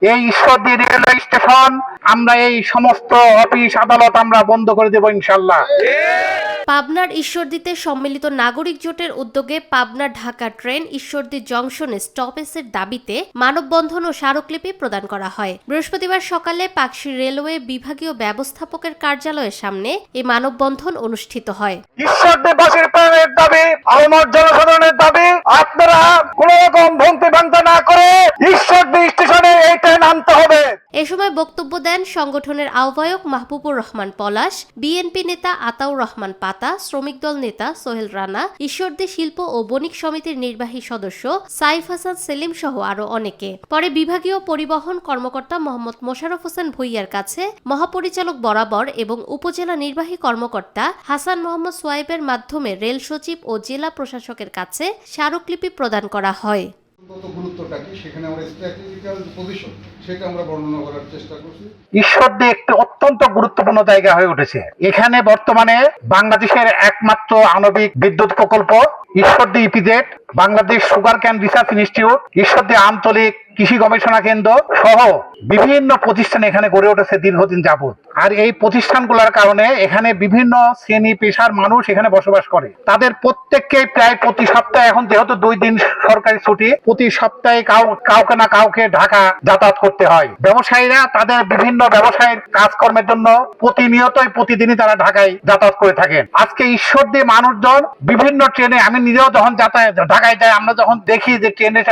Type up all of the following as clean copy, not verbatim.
এই Ishwardi railway station আমরা এই সমস্ত অফিস আদালত আমরা বন্ধ করে দেব ইনশাল্লাহ। পাবনার ঈশ্বরদীতে সম্মিলিত নাগরিক জোটের উদ্যোগে পাবনা ঢাকা ট্রেন ঈশ্বরদী জংশনে স্টপেজের দাবিতে মানববন্ধন ও স্মারকলিপি প্রদান করা হয়। বৃহস্পতিবার সকালে পাকশী রেলওয়ে বিভাগীয় ব্যবস্থাপকের কার্যালয়ের সামনে এই মানববন্ধন অনুষ্ঠিত হয়। ঈশ্বরদীবাসীর প্রাণের দাবি, আমার জনসাধারণের দাবি, আপনারা কোন রকম ভঙ্গি ভাঙা না করে ঈশ্বরদী স্টেশনে এই ট্রেন আনতে হবে। এ সময় বক্তব্য দেন সংগঠনের আহ্বায়ক মাহবুবুর রহমান পলাশ, বিএনপি নেতা আতাউর রহমান পাতা, শ্রমিক দল নেতা সোহেল রানা, ঈশ্বরদী শিল্প ও বণিক সমিতির নির্বাহী সদস্য সাইফ হাসান সেলিম সহ আরো অনেকে। পরে বিভাগীয় পরিবহন কর্মকর্তা মোহাম্মদ মোশাররফ হোসেন ভুইয়ার কাছে মহাপরিচালক বরাবর এবং উপজেলা নির্বাহী কর্মকর্তা হাসান মোহাম্মদ সোয়াইবের মাধ্যমে রেল সচিব ও জেলা প্রশাসকের কাছে স্মারকলিপি প্রদান করা হয়। গুরুত্বটা কি সেখানে আমরা স্ট্র্যাটেজিক্যাল পজিশন সেটা আমরা বর্ণনা করার চেষ্টা করছি। ঈশ্বরদী একটি অত্যন্ত গুরুত্বপূর্ণ জায়গা হয়ে উঠেছে। এখানে বর্তমানে বাংলাদেশের একমাত্র আণবিক বিদ্যুৎ প্রকল্প Ishwardi EPZ, Bangladesh sugar cane research institute, Ishwardi আঞ্চলিক কৃষি গবেষণা কেন্দ্র সহ বিভিন্ন প্রতিষ্ঠান এখানে গড়ে উঠেছে দীর্ঘদিন যাবত। আর এই প্রতিষ্ঠানগুলোর কারণে এখানে বিভিন্ন শ্রেণী পেশার মানুষ এখানে বসবাস করে। তাদের প্রত্যেককে প্রায় প্রতি সপ্তাহে, এখন যেহেতু 2 দিন সরকারি ছুটি, প্রতি সপ্তাহে কাউকে না কাউকে ঢাকা যাতায়াত করতে হয়। ব্যবসায়ীরা তাদের বিভিন্ন ব্যবসায়ের কাজকর্মের জন্য প্রতিনিয়তই প্রতিদিনই তারা ঢাকায় যাতায়াত করে থাকেন। আজকে ঈশ্বরদী মানুষজন বিভিন্ন ট্রেনে, আমি নিজেও যখন ঢাকায় যাই, আমরা যখন দেখি যে ট্রেনের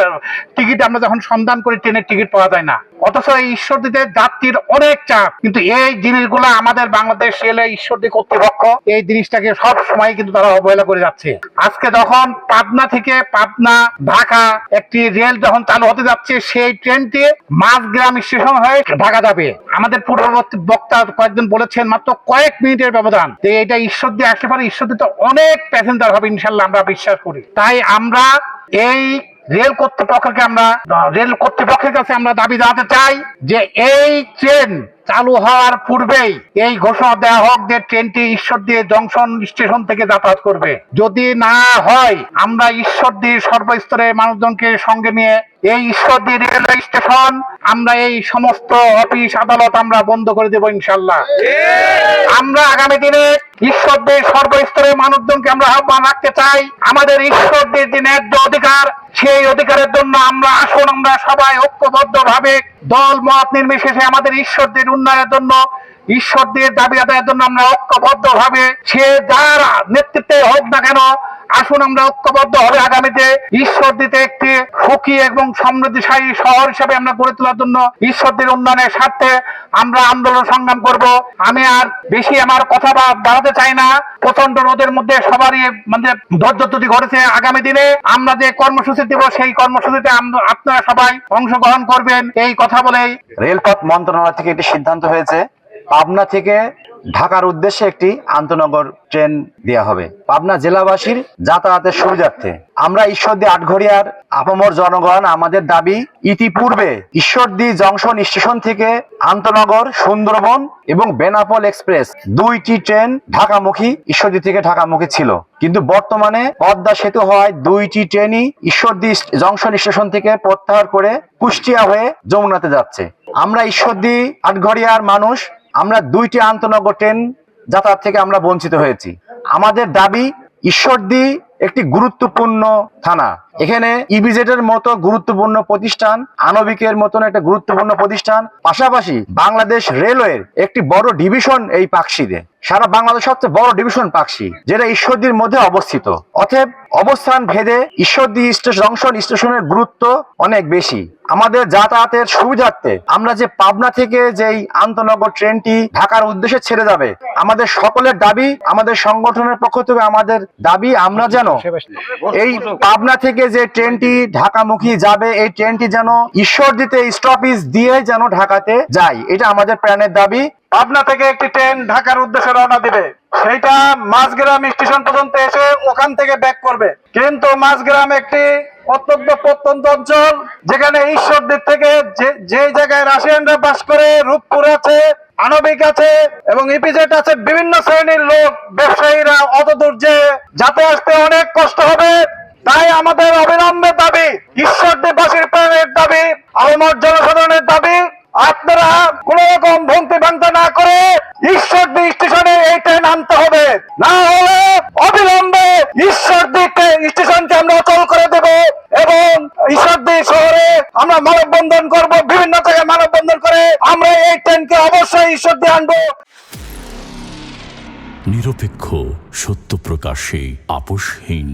টিকিট আমরা যখন সন্ধান করি ট্রেনের টিকিট পাওয়া যায় না, অথচ এই ঈশ্বরদীতে যাত্রীর অনেক চাপ। কিন্তু এই জিনিসগুলো আমাদের বাংলাদেশ রেলওয়ে ঈশ্বরদী কর্তৃপক্ষ এই জিনিসটাকে সব সময় কিন্তু তারা অবহেলা করে যাচ্ছে। আজকে যখন পাবনা থেকে পাবনা ঢাকা একটি রেল যখন চালু হতে যাচ্ছে, সেই ট্রেনটি মাঝগ্রাম স্টেশন হয়ে ঢাকা যাবে। আমাদের পূর্ববর্তী বক্তা কয়েকজন বলেছেন মাত্র কয়েক মিনিটের ব্যবধান। তো এটা ঈশ্বরদী আসতে পারে, ঈশ্বরদীতে অনেক প্যাসেঞ্জার হবে ইনশাল্লাহ, আমরা বিশ্বাস করি। তাই আমরা এই রেল কর্তৃপক্ষের কাছে আমরা দাবি জানাতে চাই যে এই ট্রেন চালু হওয়ার পূর্বেই এই ঘোষণা দেওয়া হোক যে ট্রেনটি ঈশ্বরদী জংশন স্টেশন থেকে যাতায়াত করবে। যদি না হয় আমরা ঈশ্বরদীর সর্বস্তরের মানুষজনকে সঙ্গে নিয়ে এই ঈশ্বরদী রেলওয়ে স্টেশন আমরা এই সমস্ত অফিস আদালত আমরা বন্ধ করে দেব ইনশাল্লাহ। আমরা আগামী দিনে ঈশ্বরদীর সর্বস্তরের মানুষজনকে আমরা আহ্বান রাখতে চাই, আমাদের ঈশ্বরদীর যে ন্যায্য অধিকার, সেই অধিকারের জন্য আমরা আসুন আমরা সবাই ঐক্যবদ্ধ ভাবে দল মত নির্বিশেষে আমাদের ঈশ্বরদীর উন্নয়নের জন্য, ঈশ্বরদীর দাবি আদায়ের জন্য আমরা ঐক্যবদ্ধ ভাবে, সে যার নেতৃত্বে হোক না কেন, আসুন আমরা ঐক্যবদ্ধ হবে আগামীতে ঈশ্বরদীতে একটি সুখী এবং সমৃদ্ধিশালী শহর হিসেবে আমরা গড়ে তোলার জন্য ঈশ্বরদীর উন্নয়নের স্বার্থে আমরা আন্দোলন সংগ্রাম করব। আমি আর বেশি আমার কথা বাড়াতে চাই না। প্রচন্ড রোদের মধ্যে সবারই মানে ধৈর্য ত্রুটি ঘটেছে। আগামী দিনে আমরা যে কর্মসূচি দেব সেই কর্মসূচিতে আপনারা সবাই অংশগ্রহণ করবেন এই কথা বলেই রেলপথ মন্ত্রণালয় থেকে একটি সিদ্ধান্ত হয়েছে, পাবনা থেকে ঢাকার উদ্দেশ্যে একটি আন্তনগর ট্রেন দেওয়া হবে পাবনা জেলাবাসীর যাতায়াতের সুবিধার্থে। আমরা ঈশ্বরদী আটঘরিয়ার আপামর জনগণ আমাদের দাবি, ইতিপূর্বে ঈশ্বরদী জংশন স্টেশন থেকে আন্তনগর, সুন্দরবন এবং বেনাপোল এক্সপ্রেস 2টি ট্রেন ঢাকামুখী, ঈশ্বরদী থেকে ঢাকামুখী ছিল। কিন্তু বর্তমানে পদ্মা সেতু হওয়ায় 2টি ট্রেনই ঈশ্বরদী জংশন স্টেশন থেকে প্রত্যাহার করে কুষ্টিয়া হয়ে যমুনাতে যাচ্ছে। আমরা ঈশ্বরদী আটঘরিয়ার মানুষ, আমরা 2টি আন্তনগর ট্রেন যাতায়াত থেকে আমরা বঞ্চিত হয়েছি। আমাদের দাবি, ঈশ্বরদী একটি গুরুত্বপূর্ণ থানা, এখানে ইপিজেডের মতো গুরুত্বপূর্ণ প্রতিষ্ঠান, আণবিকের মতন একটা গুরুত্বপূর্ণ প্রতিষ্ঠান, পাশাপাশি বাংলাদেশ রেলওয়ের একটি বড় ডিভিশন এই পাকশীতে, সারা বাংলাদেশ সবচেয়ে বড় ডিভিশন পাকশী, যেটা ঈশ্বরদীর মধ্যে অবস্থিত। অতএব অবস্থান ভেদে ঈশ্বরদী জংশন স্টেশনের গুরুত্ব অনেক বেশি। আমাদের যাতায়াতের সুবিধার্থে আমরা যে পাবনা থেকে যেই আন্তনগর ট্রেনটি ঢাকার উদ্দেশ্যে ছেড়ে যাবে, আমাদের সকলের দাবি, আমাদের সংগঠনের পক্ষ থেকে আমাদের দাবি, আমরা যেন এই পাবনা থেকে যে ট্রেনটি ঢাকামুখী যাবে, এই ট্রেনটি যেন ঈশ্বরদীতে স্টপেজ দিয়ে যেন ঢাকাতে যায়, এটা আমাদের প্রাণের দাবি। পাবনা থেকে একটি ট্রেন ঢাকার উদ্দেশ্যে রওনা দিবে, সেইটা মাঝগ্রাম স্টেশন পর্যন্ত এসে ওখান থেকে ব্যাক করবে। কিন্তু মাঝগ্রাম একটি অত্যন্ত প্রত্যন্ত অঞ্চল, যেখানে ঈশ্বরদীর থেকে যে জায়গায় রাশিয়ানরা বাস করে, রূপপুর আছে, আণবিক আছে এবং ইপিজেড আছে, বিভিন্ন শ্রেণীর লোক, ব্যবসায়ীরা অত দূর যে যাতে আসতে অনেক কষ্ট হবে। তাই আমাদের অবিলম্বে দাবি, ঈশ্বরদীবাসীর প্রাণের দাবি, আমার জনসাধারণের দাবি, কোন রকম ভঙ্গি ভাঙতে না করে ঈশ্বরদী স্টেশনে এই ট্রেন আনতে হবে, না হলে অবিলম্বে ঈশ্বরদী স্টেশনকে আমরা অচল করে দেব এবং ঈশ্বরদী শহরে আমরা মানববন্ধন করব, বিভিন্ন জায়গায় মানববন্ধন করে আমরা এই ট্রেনকে অবশ্যই ঈশ্বরদী আনবো। নিরপেক্ষ, সত্য প্রকাশে আপোষহীন।